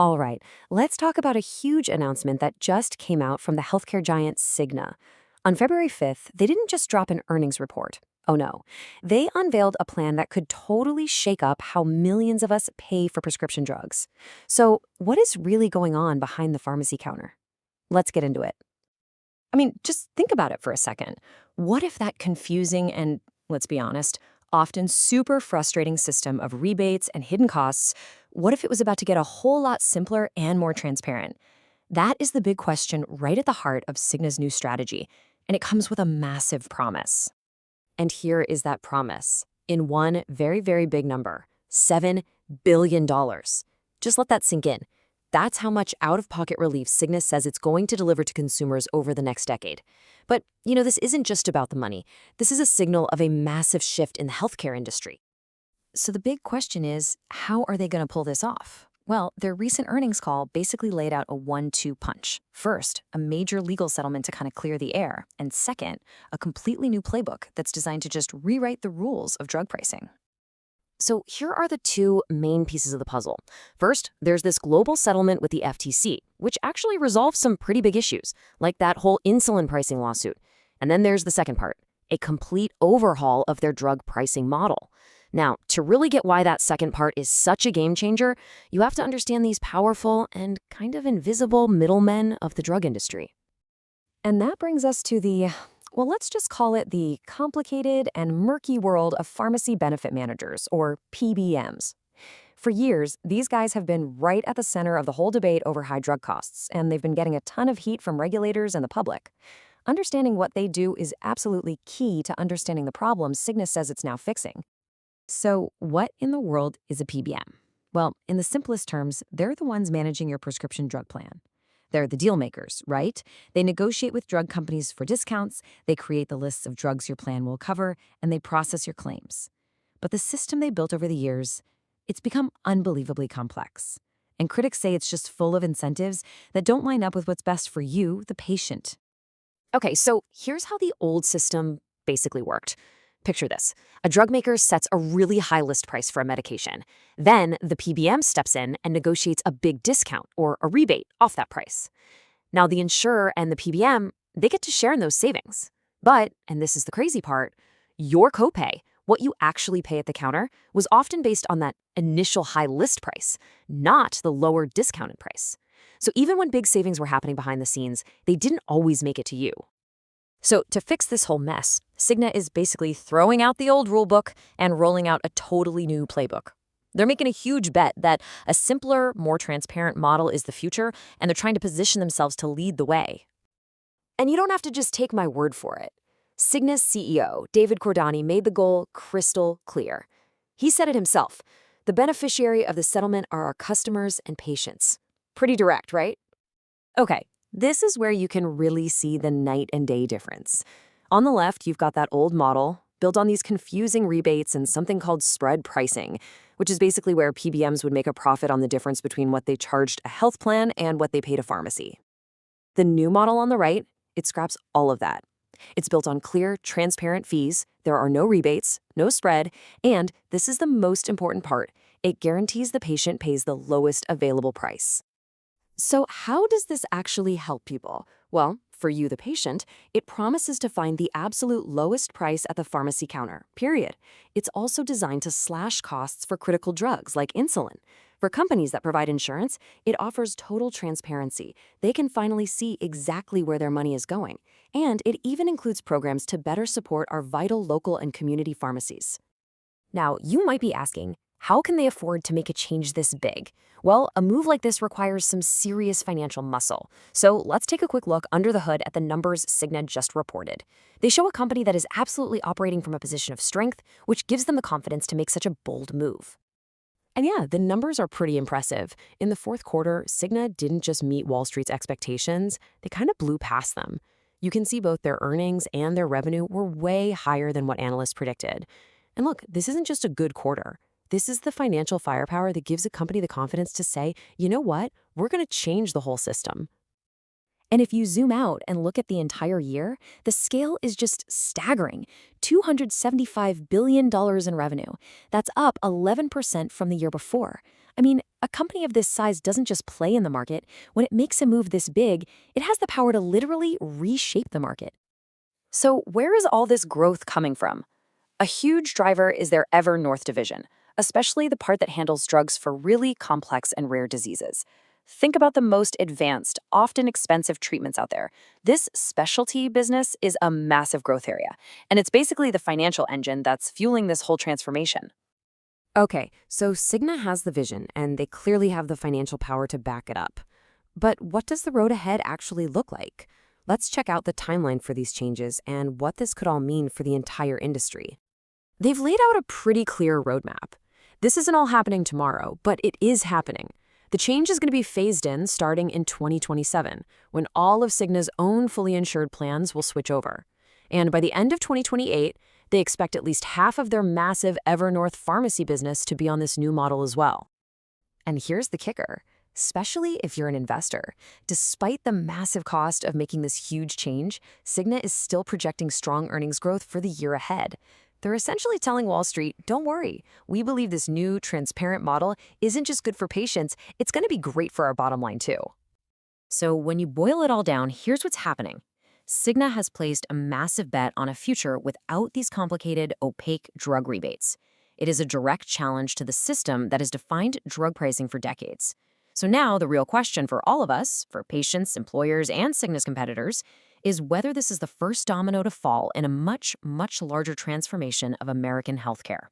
All right, let's talk about a huge announcement that just came out from the healthcare giant Cigna. On February 5th, they didn't just drop an earnings report. Oh no. They unveiled a plan that could totally shake up how millions of us pay for prescription drugs. So, what is really going on behind the pharmacy counter? Let's get into it. I mean, just think about it for a second. What if that confusing and, let's be honest, often super frustrating system of rebates and hidden costs, what if it was about to get a whole lot simpler and more transparent? That is the big question right at the heart of Cigna's new strategy, and it comes with a massive promise. And here is that promise in one very, very big number $7 billion. Just let that sink in. That's how much out of pocket relief Cigna says it's going to deliver to consumers over the next decade. But, this isn't just about the money. This is a signal of a massive shift in the healthcare industry. So the big question is, how are they going to pull this off? Well, their recent earnings call basically laid out a 1-2 punch. First, a major legal settlement to kind of clear the air. And second, a completely new playbook that's designed to just rewrite the rules of drug pricing. So here are the two main pieces of the puzzle. First, there's this global settlement with the FTC, which actually resolves some pretty big issues, like that whole insulin pricing lawsuit. And then there's the second part, a complete overhaul of their drug pricing model. Now, to really get why that second part is such a game changer, you have to understand these powerful and kind of invisible middlemen of the drug industry. And that brings us to let's just call it the complicated and murky world of pharmacy benefit managers, or PBMs. For years, these guys have been right at the center of the whole debate over high drug costs, and they've been getting a ton of heat from regulators and the public. Understanding what they do is absolutely key to understanding the problems Cigna says it's now fixing. So, what in the world is a PBM? Well, in the simplest terms, they're the ones managing your prescription drug plan. They're the deal makers, right? They negotiate with drug companies for discounts, they create the lists of drugs your plan will cover, and they process your claims. But the system they built over the years, it's become unbelievably complex. And critics say it's just full of incentives that don't line up with what's best for you, the patient. Okay, so here's how the old system basically worked. Picture this. A drug maker sets a really high list price for a medication. Then the PBM steps in and negotiates a big discount or a rebate off that price. Now the insurer and the PBM, they get to share in those savings. But, and this is the crazy part, your copay, what you actually pay at the counter, was often based on that initial high list price, not the lower discounted price. So even when big savings were happening behind the scenes, they didn't always make it to you. So to fix this whole mess, Cigna is basically throwing out the old rulebook and rolling out a totally new playbook. They're making a huge bet that a simpler, more transparent model is the future, and they're trying to position themselves to lead the way. And you don't have to just take my word for it. Cigna's CEO, David Cordani, made the goal crystal clear. He said it himself. The beneficiary of the settlement are our customers and patients. Pretty direct, right? Okay. This is where you can really see the night and day difference. On the left, you've got that old model built on these confusing rebates and something called spread pricing, which is basically where PBMs would make a profit on the difference between what they charged a health plan and what they paid a pharmacy. The new model on the right, it scraps all of that. It's built on clear, transparent fees, there are no rebates, no spread, and this is the most important part, it guarantees the patient pays the lowest available price. So how does this actually help people? Well, for you, the patient, it promises to find the absolute lowest price at the pharmacy counter, period. It's also designed to slash costs for critical drugs like insulin. For companies that provide insurance, it offers total transparency. They can finally see exactly where their money is going. And it even includes programs to better support our vital local and community pharmacies. Now, you might be asking, how can they afford to make a change this big? Well, a move like this requires some serious financial muscle. So let's take a quick look under the hood at the numbers Cigna just reported. They show a company that is absolutely operating from a position of strength, which gives them the confidence to make such a bold move. And yeah, the numbers are pretty impressive. In the fourth quarter, Cigna didn't just meet Wall Street's expectations, they kind of blew past them. You can see both their earnings and their revenue were way higher than what analysts predicted. And look, this isn't just a good quarter. This is the financial firepower that gives a company the confidence to say, you know what, we're going to change the whole system. And if you zoom out and look at the entire year, the scale is just staggering. $275 billion in revenue. That's up 11% from the year before. I mean, a company of this size doesn't just play in the market. When it makes a move this big, it has the power to literally reshape the market. So, where is all this growth coming from? A huge driver is their Ever North division, especially the part that handles drugs for really complex and rare diseases. Think about the most advanced, often expensive treatments out there. This specialty business is a massive growth area, and it's basically the financial engine that's fueling this whole transformation. Okay, so Cigna has the vision, and they clearly have the financial power to back it up. But what does the road ahead actually look like? Let's check out the timeline for these changes and what this could all mean for the entire industry. They've laid out a pretty clear roadmap. This isn't all happening tomorrow, but it is happening. The change is going to be phased in starting in 2027, when all of Cigna's own fully insured plans will switch over. And by the end of 2028, they expect at least half of their massive Evernorth pharmacy business to be on this new model as well. And here's the kicker. Especially if you're an investor. Despite the massive cost of making this huge change, Cigna is still projecting strong earnings growth for the year ahead. They're essentially telling Wall Street, don't worry, we believe this new, transparent model isn't just good for patients, it's going to be great for our bottom line too. So when you boil it all down, here's what's happening. Cigna has placed a massive bet on a future without these complicated, opaque drug rebates. It is a direct challenge to the system that has defined drug pricing for decades. So now the real question for all of us, for patients, employers, and Cigna's competitors, is whether this is the first domino to fall in a much, much larger transformation of American healthcare.